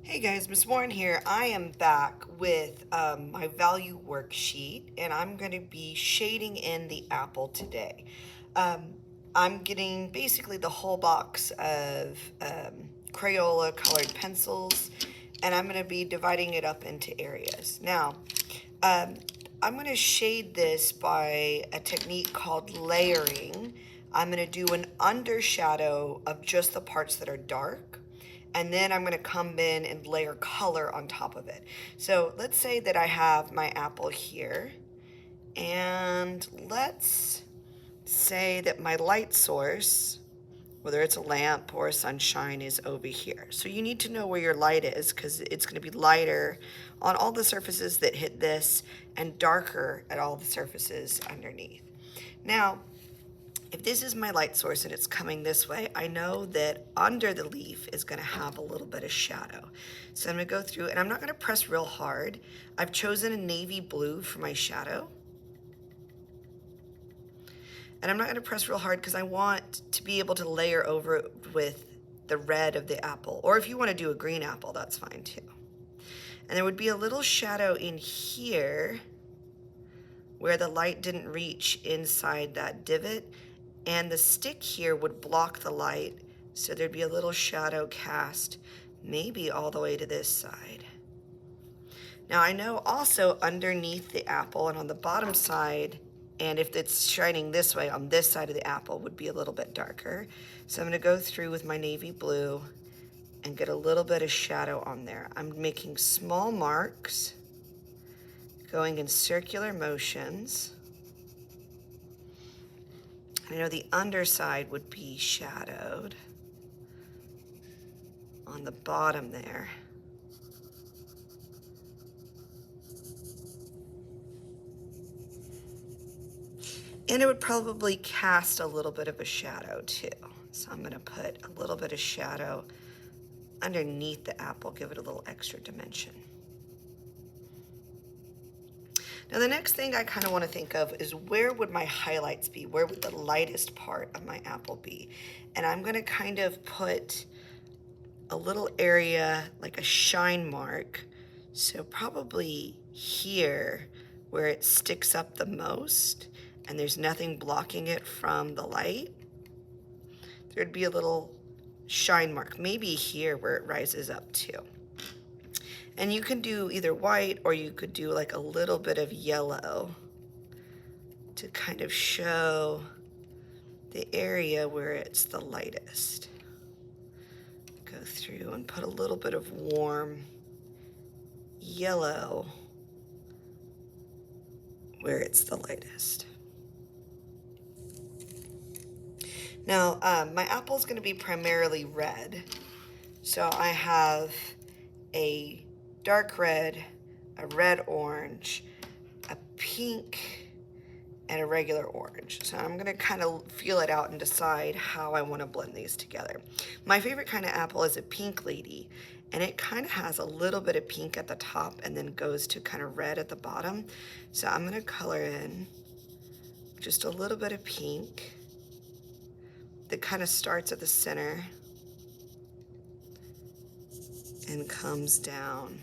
Hey guys, Miss Warren here. I am back with my value worksheet and I'm going to be shading in the apple today. Um, I'm getting basically the whole box of Crayola colored pencils and I'm going to be dividing it up into areas. Now, um, I'm going to shade this by a technique called layering. I'm going to do an undershadow of just the parts that are dark, and then I'm going to come in and layer color on top of it. So let's say that I have my apple here, and let's say that my light source, whether it's a lamp or sunshine, is over here. So you need to know where your light is because it's going to be lighter on all the surfaces that hit this and darker at all the surfaces underneath. Now, if this is my light source and it's coming this way, I know that under the leaf is going to have a little bit of shadow. So I'm going to go through, and I'm not going to press real hard. I've chosen a navy blue for my shadow. And I'm not going to press real hard because I want to be able to layer over it with the red of the apple. Or if you want to do a green apple, that's fine too. And there would be a little shadow in here where the light didn't reach inside that divot. And the stick here would block the light, so there'd be a little shadow cast, maybe all the way to this side. Now I know also underneath the apple and on the bottom side, and if it's shining this way, on this side of the apple would be a little bit darker. So I'm gonna go through with my navy blue and get a little bit of shadow on there. I'm making small marks, going in circular motions. I know the underside would be shadowed on the bottom there. And it would probably cast a little bit of a shadow too. So I'm gonna put a little bit of shadow underneath the apple, give it a little extra dimension. Now the next thing I kind of want to think of is where would my highlights be? Where would the lightest part of my apple be? And I'm going to kind of put a little area like a shine mark. So probably here where it sticks up the most and there's nothing blocking it from the light, there'd be a little shine mark, maybe here where it rises up too. And you can do either white or you could do like a little bit of yellow to kind of show the area where it's the lightest. Go through and put a little bit of warm yellow where it's the lightest. Now, my apple's going to be primarily red. So I have a dark red, a red orange, a pink, and a regular orange. So I'm gonna kind of feel it out and decide how I want to blend these together. My favorite kind of apple is a pink lady, and it kind of has a little bit of pink at the top and then goes to kind of red at the bottom. So I'm gonna color in just a little bit of pink that kind of starts at the center and comes down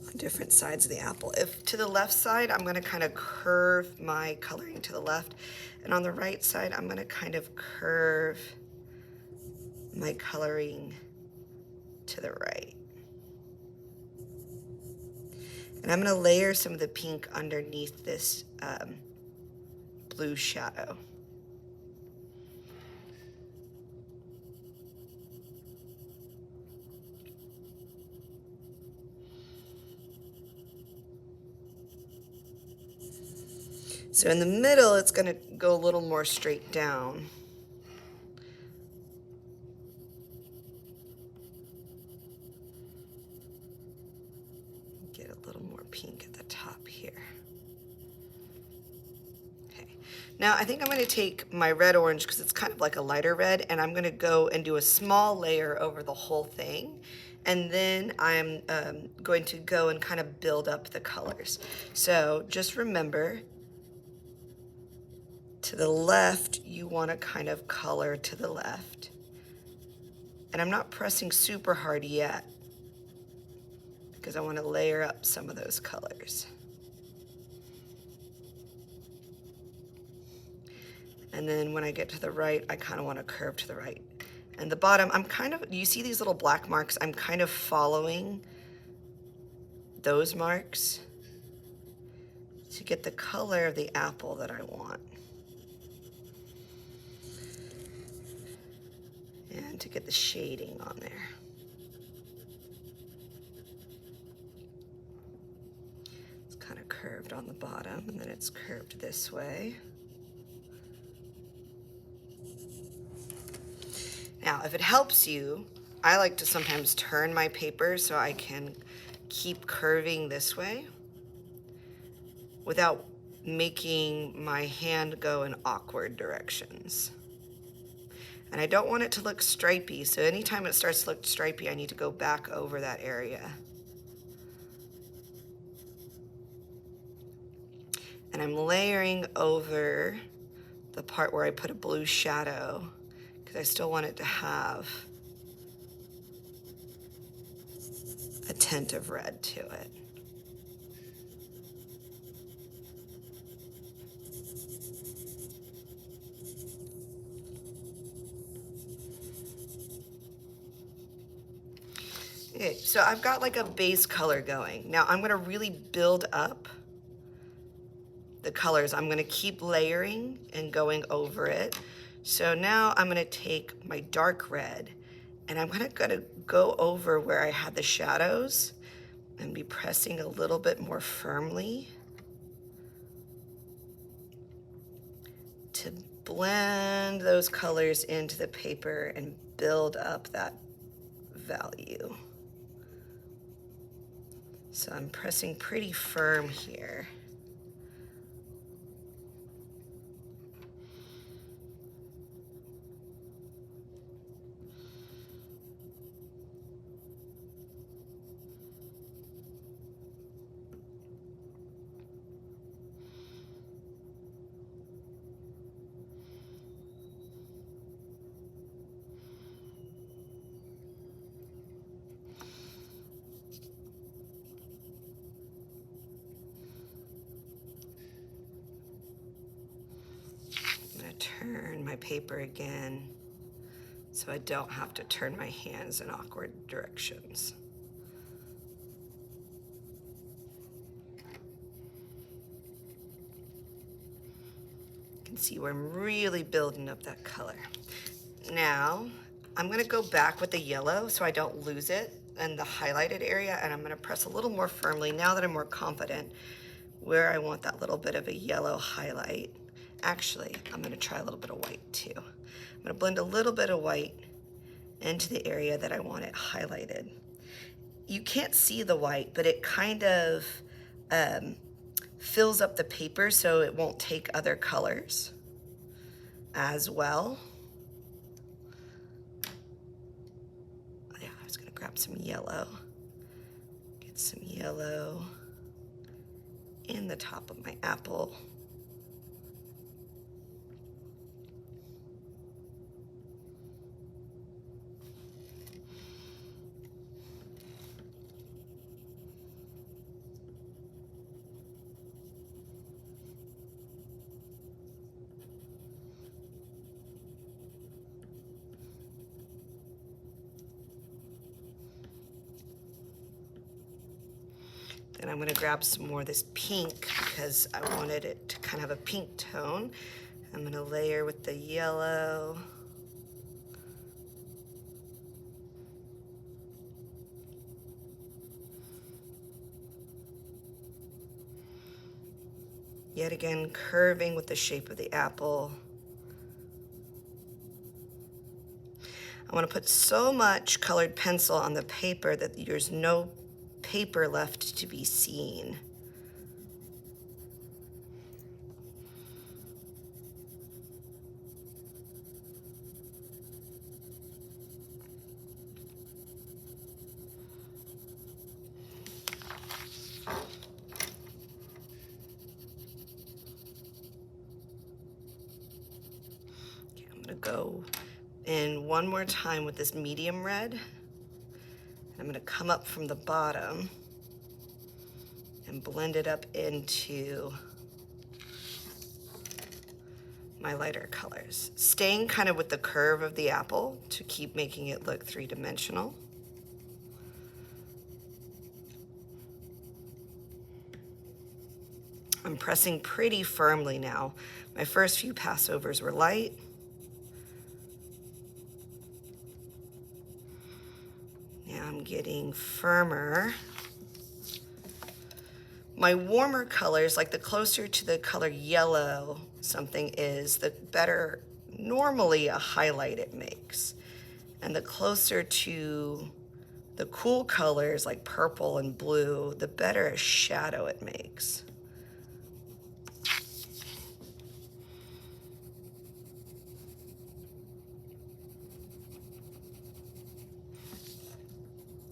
on different sides of the apple. If to the left side, I'm going to kind of curve my coloring to the left, and on the right side, I'm going to kind of curve my coloring to the right. And I'm going to layer some of the pink underneath this blue shadow. So in the middle, it's going to go a little more straight down. Get a little more pink at the top here. Okay. Now I think I'm going to take my red orange because it's kind of like a lighter red, and I'm going to go and do a small layer over the whole thing. And then I'm going to go and kind of build up the colors. So just remember, to the left, you want to kind of color to the left. And I'm not pressing super hard yet because I want to layer up some of those colors. And then when I get to the right, I kind of want to curve to the right. And the bottom, you see these little black marks? I'm kind of following those marks to get the color of the apple that I want. And to get the shading on there. It's kind of curved on the bottom, and then it's curved this way. Now, if it helps you, I like to sometimes turn my paper so I can keep curving this way without making my hand go in awkward directions. And I don't want it to look stripy, so anytime it starts to look stripy, I need to go back over that area. And I'm layering over the part where I put a blue shadow because I still want it to have a tint of red to it. Okay, so I've got like a base color going. Now I'm gonna really build up the colors. I'm gonna keep layering and going over it. So now I'm gonna take my dark red and I'm gonna go over where I had the shadows and be pressing a little bit more firmly to blend those colors into the paper and build up that value. So I'm pressing pretty firm here. Turn my paper again so I don't have to turn my hands in awkward directions. You can see where I'm really building up that color. Now I'm going to go back with the yellow so I don't lose it in the highlighted area, and I'm going to press a little more firmly now that I'm more confident where I want that little bit of a yellow highlight. Actually, I'm going to try a little bit of white too. I'm going to blend a little bit of white into the area that I want it highlighted. You can't see the white, but it kind of fills up the paper so it won't take other colors as well. Yeah, I was going to grab some yellow. Get some yellow in the top of my apple. Then I'm going to grab some more of this pink because I wanted it to kind of have a pink tone. I'm going to layer with the yellow. Yet again, curving with the shape of the apple. I want to put so much colored pencil on the paper that there's no paper left to be seen. Okay, I'm going to go in one more time with this medium red. I'm going to come up from the bottom and blend it up into my lighter colors, staying kind of with the curve of the apple to keep making it look three-dimensional. I'm pressing pretty firmly now. My first few passovers were light. Now I'm getting firmer. My warmer colors, like the closer to the color yellow something is, the better normally a highlight it makes. And the closer to the cool colors like purple and blue, the better a shadow it makes.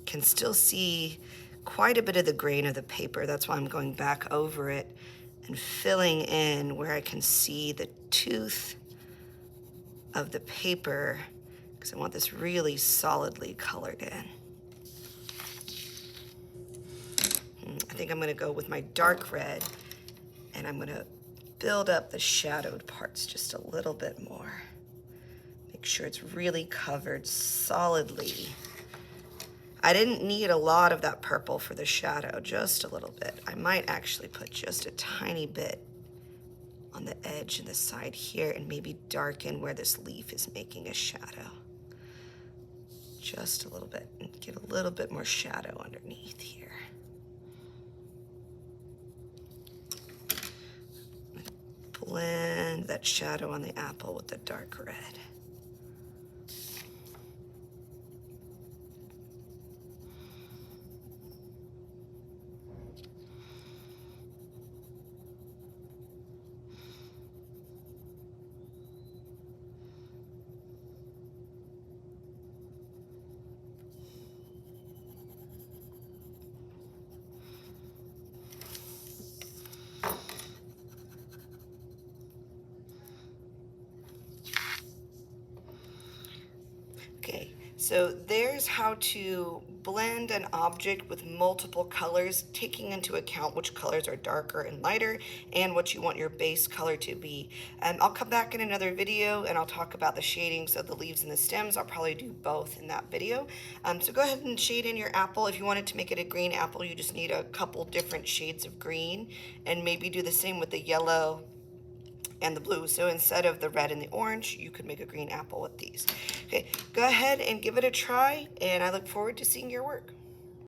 Can still see quite a bit of the grain of the paper. That's why I'm going back over it and filling in where I can see the tooth of the paper, because I want this really solidly colored in. I think I'm going to go with my dark red, and I'm going to build up the shadowed parts just a little bit more. Make sure it's really covered solidly. I didn't need a lot of that purple for the shadow, just a little bit. I might actually put just a tiny bit on the edge and the side here and maybe darken where this leaf is making a shadow. Just a little bit, and get a little bit more shadow underneath here. Blend that shadow on the apple with the dark red. Okay, so there's how to blend an object with multiple colors, taking into account which colors are darker and lighter and what you want your base color to be. I'll come back in another video and I'll talk about the shadings of the leaves and the stems. I'll probably do both in that video. So go ahead and shade in your apple. If you wanted to make it a green apple, you just need a couple different shades of green, and maybe do the same with the yellow and the blue. So instead of the red and the orange, you could make a green apple with these. Okay, go ahead and give it a try, and I look forward to seeing your work.